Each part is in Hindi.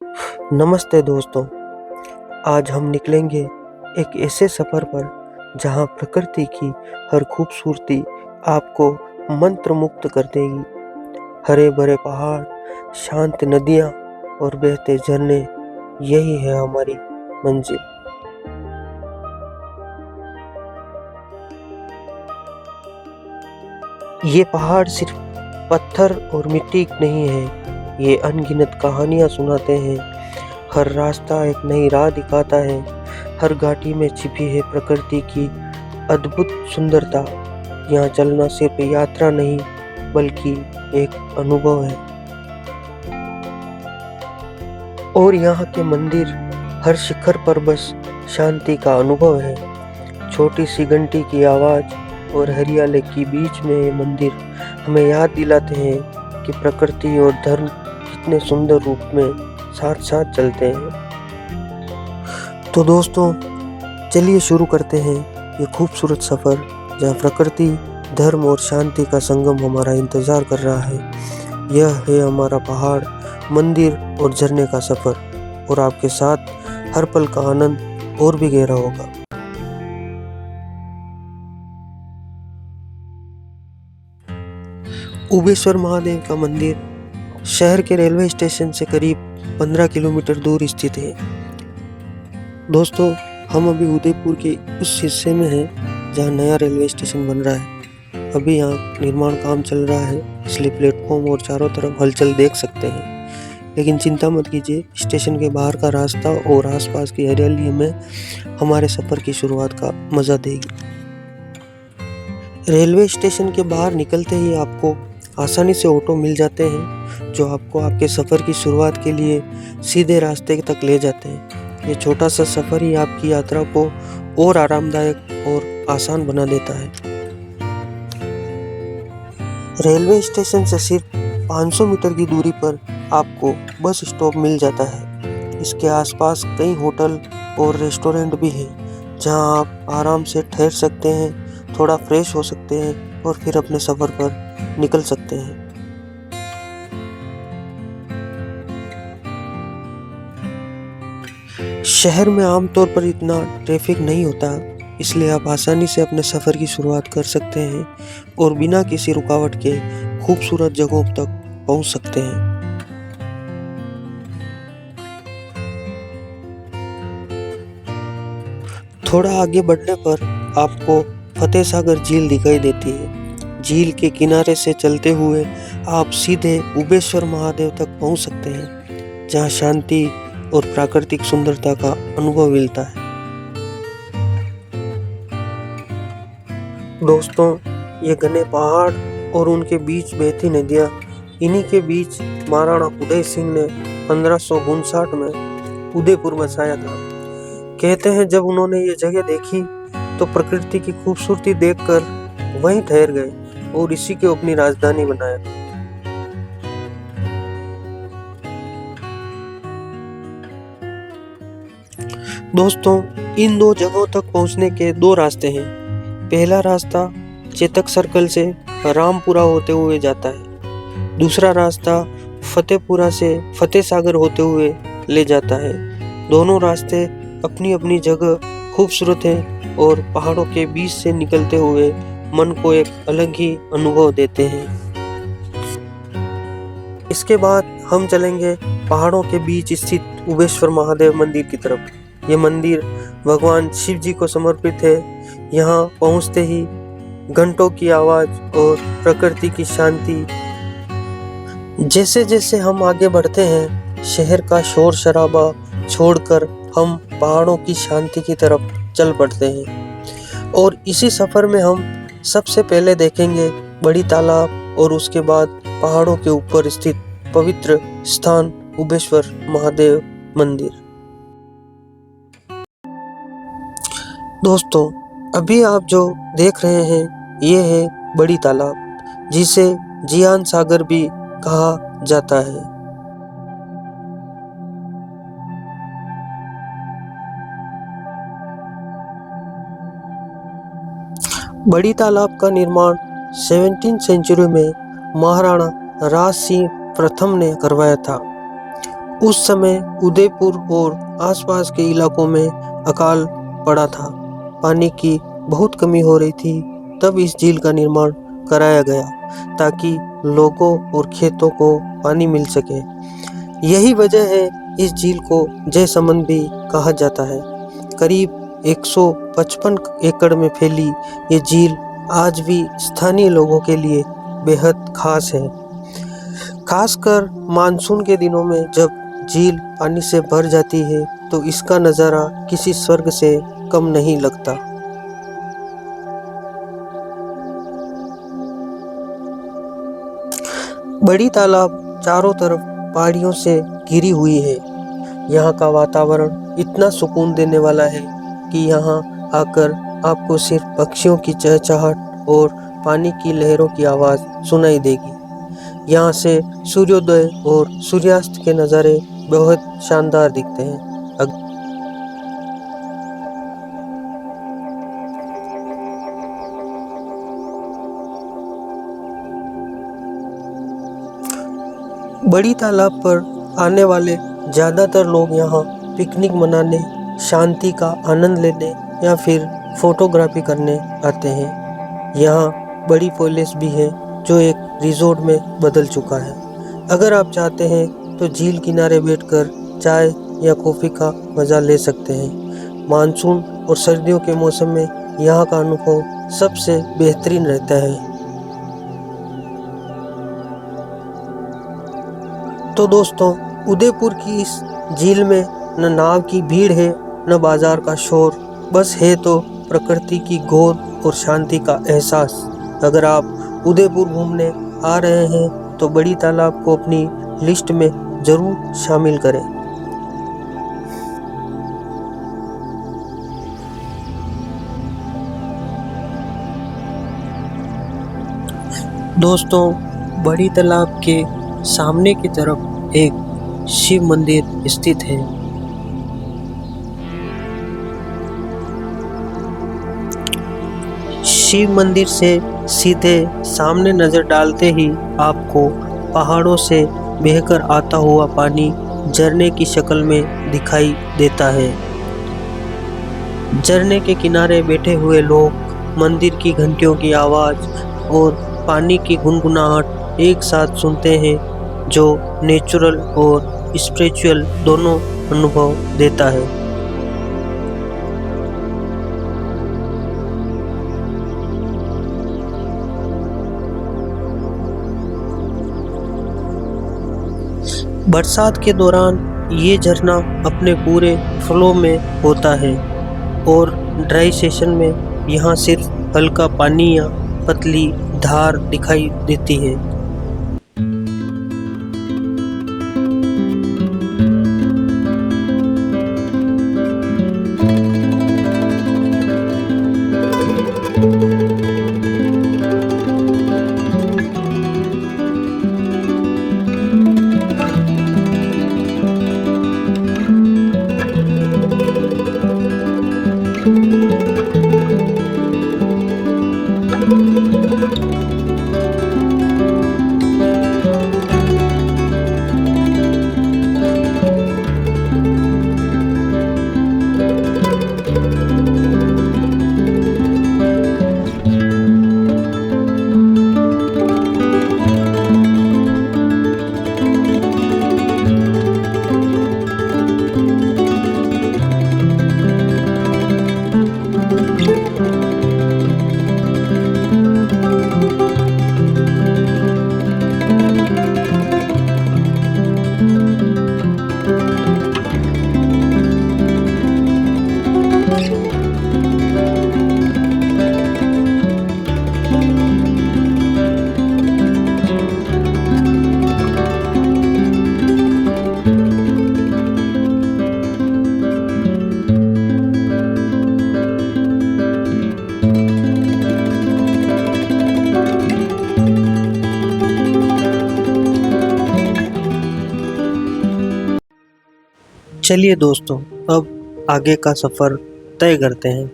नमस्ते दोस्तों, आज हम निकलेंगे एक ऐसे सफ़र पर जहाँ प्रकृति की हर खूबसूरती आपको मंत्रमुग्ध कर देगी। हरे भरे पहाड़, शांत नदियाँ और बहते झरने, यही है हमारी मंजिल। ये पहाड़ सिर्फ पत्थर और मिट्टी नहीं है, ये अनगिनत कहानियाँ सुनाते हैं। हर रास्ता एक नई राह दिखाता है, हर घाटी में छिपी है प्रकृति की अद्भुत सुंदरता। यहाँ चलना सिर्फ यात्रा नहीं, बल्कि एक अनुभव है। और यहाँ के मंदिर, हर शिखर पर बस शांति का अनुभव है। छोटी सी घंटी की आवाज़ और हरियाली के बीच में ये मंदिर हमें याद दिलाते हैं कि प्रकृति और धर्म कितने सुंदर रूप में साथ साथ चलते हैं। तो दोस्तों, चलिए शुरू करते हैं ये खूबसूरत सफ़र, जहाँ प्रकृति, धर्म और शांति का संगम हमारा इंतज़ार कर रहा है। यह है हमारा पहाड़, मंदिर और झरने का सफ़र, और आपके साथ हर पल का आनंद और भी गहरा होगा। उबेश्वर महादेव का मंदिर शहर के रेलवे स्टेशन से करीब 15 किलोमीटर दूर स्थित है। दोस्तों, हम अभी उदयपुर के उस हिस्से में हैं जहां नया रेलवे स्टेशन बन रहा है। अभी यहाँ निर्माण काम चल रहा है, इसलिए प्लेटफॉर्म और चारों तरफ हलचल देख सकते हैं। लेकिन चिंता मत कीजिए, स्टेशन के बाहर का रास्ता और आसपास की हरियाली हमें हमारे सफ़र की शुरुआत का मज़ा देगी। रेलवे स्टेशन के बाहर निकलते ही आपको आसानी से ऑटो मिल जाते हैं, जो आपको आपके सफ़र की शुरुआत के लिए सीधे रास्ते तक ले जाते हैं। ये छोटा सा सफ़र ही आपकी यात्रा को और आरामदायक और आसान बना देता है। रेलवे स्टेशन से सिर्फ 500 मीटर की दूरी पर आपको बस स्टॉप मिल जाता है। इसके आसपास कई होटल और रेस्टोरेंट भी हैं, जहां आप आराम से ठहर सकते हैं, थोड़ा फ्रेश हो सकते हैं और फिर अपने सफ़र पर निकल सकते हैं। शहर में आमतौर पर इतना ट्रैफिक नहीं होता, इसलिए आप आसानी से अपने सफ़र की शुरुआत कर सकते हैं और बिना किसी रुकावट के खूबसूरत जगहों तक पहुंच सकते हैं। थोड़ा आगे बढ़ने पर आपको फतेह सागर झील दिखाई देती है। झील के किनारे से चलते हुए आप सीधे उबेश्वर महादेव तक पहुंच सकते हैं, जहां शांति और प्राकृतिक सुंदरता का अनुभव मिलता है। दोस्तों, ये घने पहाड़ और उनके बीच बहती नदियाँ, इन्हीं के बीच महाराणा उदय सिंह ने 1559 में उदयपुर बसाया था। कहते हैं जब उन्होंने ये जगह देखी तो प्रकृति की खूबसूरती देखकर वहीं ठहर गए और इसी को अपनी राजधानी बनाया। दोस्तों, इन दो जगहों तक पहुंचने के दो रास्ते हैं। पहला रास्ता चेतक सर्कल से रामपुरा होते हुए जाता है। दूसरा रास्ता फतेहपुरा से फतेह सागर होते हुए ले जाता है। दोनों रास्ते अपनी अपनी जगह खूबसूरत हैं और पहाड़ों के बीच से निकलते हुए मन को एक अलग ही अनुभव देते हैं। इसके बाद हम चलेंगे पहाड़ों के बीच स्थित उबेश्वर महादेव मंदिर की तरफ। ये मंदिर भगवान शिव जी को समर्पित है। यहाँ पहुँचते ही घंटों की आवाज़ और प्रकृति की शांति। जैसे जैसे हम आगे बढ़ते हैं, शहर का शोर शराबा छोड़कर हम पहाड़ों की शांति की तरफ चल पड़ते हैं। और इसी सफ़र में हम सबसे पहले देखेंगे बड़ी तालाब और उसके बाद पहाड़ों के ऊपर स्थित पवित्र स्थान उबेश्वर महादेव मंदिर। दोस्तों, अभी आप जो देख रहे हैं ये है बड़ी तालाब, जिसे जियान सागर भी कहा जाता है। बड़ी तालाब का निर्माण 17वीं सेंचुरी में महाराणा राज सिंह प्रथम ने करवाया था। उस समय उदयपुर और आसपास के इलाकों में अकाल पड़ा था। पानी की बहुत कमी हो रही थी। तब इस झील का निर्माण कराया गया ताकि लोगों और खेतों को पानी मिल सके। यही वजह है इस झील को जयसमंद भी कहा जाता है। करीब 155 एकड़ में फैली ये झील आज भी स्थानीय लोगों के लिए बेहद खास है। खासकर मानसून के दिनों में जब झील पानी से भर जाती है तो इसका नज़ारा किसी स्वर्ग से कम नहीं लगता। बड़ी तालाब चारों तरफ पहाड़ियों से घिरी हुई है। यहाँ का वातावरण इतना सुकून देने वाला है कि यहाँ आकर आपको सिर्फ पक्षियों की चहचहाट और पानी की लहरों की आवाज़ सुनाई देगी। यहाँ से सूर्योदय और सूर्यास्त के नज़ारे बहुत शानदार दिखते हैं। बड़ी तालाब पर आने वाले ज़्यादातर लोग यहाँ पिकनिक मनाने, शांति का आनंद लेने या फिर फोटोग्राफी करने आते हैं। यहाँ बड़ी पैलेस भी है जो एक रिजॉर्ट में बदल चुका है। अगर आप चाहते हैं तो झील किनारे बैठकर चाय या कॉफ़ी का मज़ा ले सकते हैं। मानसून और सर्दियों के मौसम में यहाँ का अनुभव सबसे बेहतरीन रहता है। तो दोस्तों, उदयपुर की इस झील में न नाव की भीड़ है न बाजार का शोर, बस है तो प्रकृति की गोद और शांति का एहसास। अगर आप उदयपुर घूमने आ रहे हैं तो बड़ी तालाब को अपनी लिस्ट में ज़रूर शामिल करें। दोस्तों, बड़ी तालाब के सामने की तरफ एक शिव मंदिर स्थित है। शिव मंदिर से सीधे सामने नज़र डालते ही आपको पहाड़ों से बहकर आता हुआ पानी झरने की शक्ल में दिखाई देता है। झरने के किनारे बैठे हुए लोग मंदिर की घंटियों की आवाज़ और पानी की गुनगुनाहट एक साथ सुनते हैं, जो नेचुरल और स्पिरिचुअल दोनों अनुभव देता है। बरसात के दौरान ये झरना अपने पूरे फ्लो में होता है और ड्राई सेशन में यहाँ सिर्फ हल्का पानी या पतली धार दिखाई देती है। चलिए दोस्तों, अब आगे का सफ़र तय करते हैं।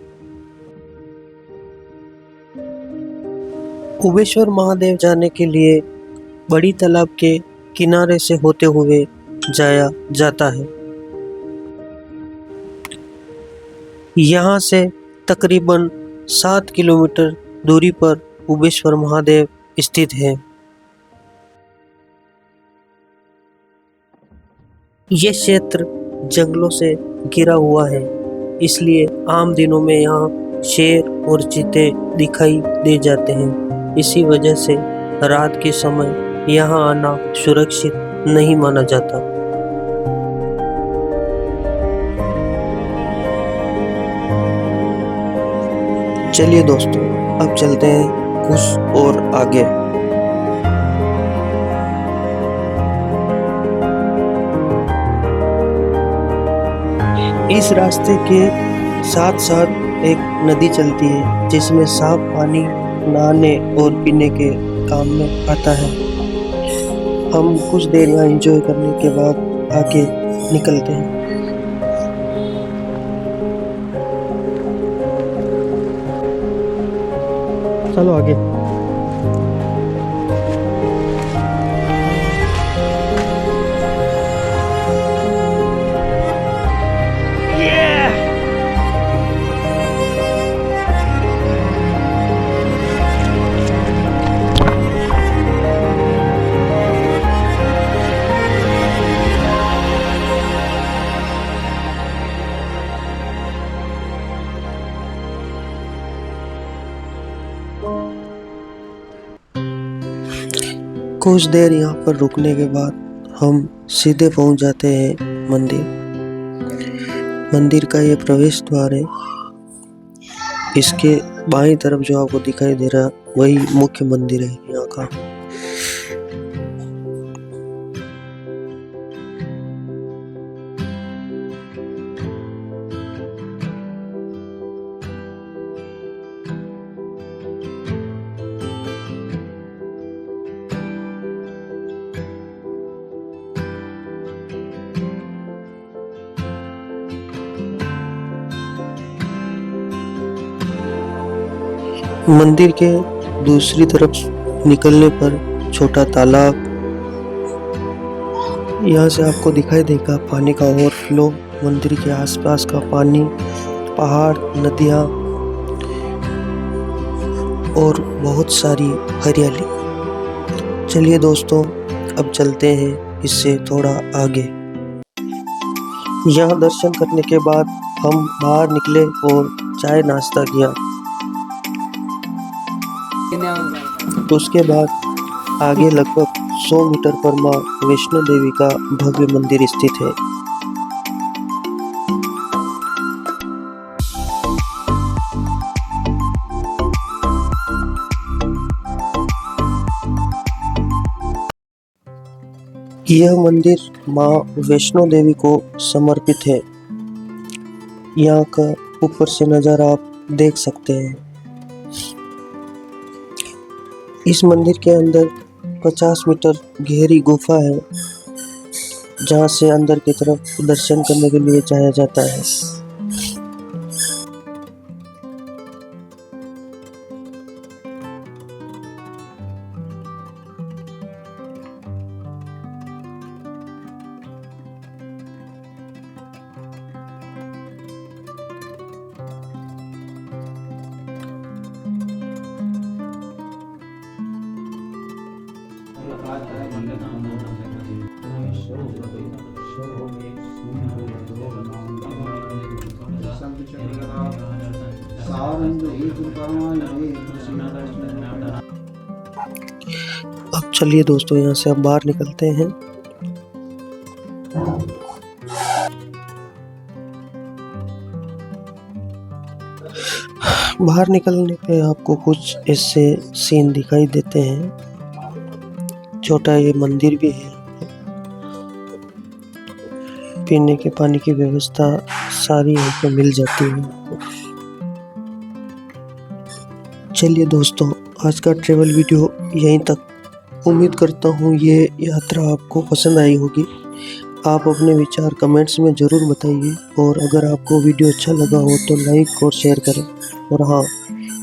कुबेश्वर महादेव जाने के लिए बड़ी तालाब के किनारे से होते हुए जाया जाता है। यहाँ से तकरीबन 7 किलोमीटर दूरी पर उबेश्वर महादेव स्थित है। ये क्षेत्र जंगलों से घिरा हुआ है, इसलिए आम दिनों में यहाँ शेर और चीते दिखाई दे जाते हैं। इसी वजह से रात के समय यहाँ आना सुरक्षित नहीं माना जाता। चलिए दोस्तों, अब चलते हैं कुछ और आगे। इस रास्ते के साथ साथ एक नदी चलती है, जिसमें साफ पानी नहाने और पीने के काम में आता है। हम कुछ देर यहाँ एंजॉय करने के बाद आगे निकलते हैं। चलो आगे। कुछ देर यहाँ पर रुकने के बाद हम सीधे पहुँच जाते हैं मंदिर। मंदिर का ये प्रवेश द्वार है। इसके बाईं तरफ जो आपको दिखाई दे रहा वही मुख्य मंदिर है यहाँ का। मंदिर के दूसरी तरफ निकलने पर छोटा तालाब, यहाँ से आपको दिखाई देगा पानी का ओवरफ्लो। मंदिर के आसपास का पानी, पहाड़, नदियाँ और बहुत सारी हरियाली। चलिए दोस्तों, अब चलते हैं इससे थोड़ा आगे। यहाँ दर्शन करने के बाद हम बाहर निकले और चाय नाश्ता किया। उसके बाद आगे लगभग 100 मीटर पर मां वैष्णो देवी का भव्य मंदिर स्थित है। यह मंदिर मां वैष्णो देवी को समर्पित है। यहाँ का ऊपर से नज़ारा आप देख सकते हैं। इस मंदिर के अंदर 50 मीटर गहरी गुफा है, जहाँ से अंदर की तरफ दर्शन करने के लिए जाया जाता है। अब चलिए दोस्तों, यहाँ से हम बाहर निकलते हैं। बाहर निकलने पे आपको कुछ ऐसे सीन दिखाई देते हैं। छोटा ये मंदिर भी है, पीने के पानी की व्यवस्था सारी यहाँ पे मिल जाती है। चलिए दोस्तों, आज का ट्रेवल वीडियो यहीं तक। उम्मीद करता हूँ ये यात्रा आपको पसंद आई होगी। आप अपने विचार कमेंट्स में ज़रूर बताइए, और अगर आपको वीडियो अच्छा लगा हो तो लाइक और शेयर करें। और हाँ,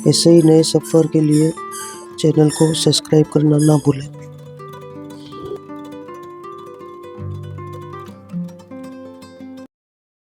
ऐसे ही नए सफ़र के लिए चैनल को सब्सक्राइब करना ना भूलें।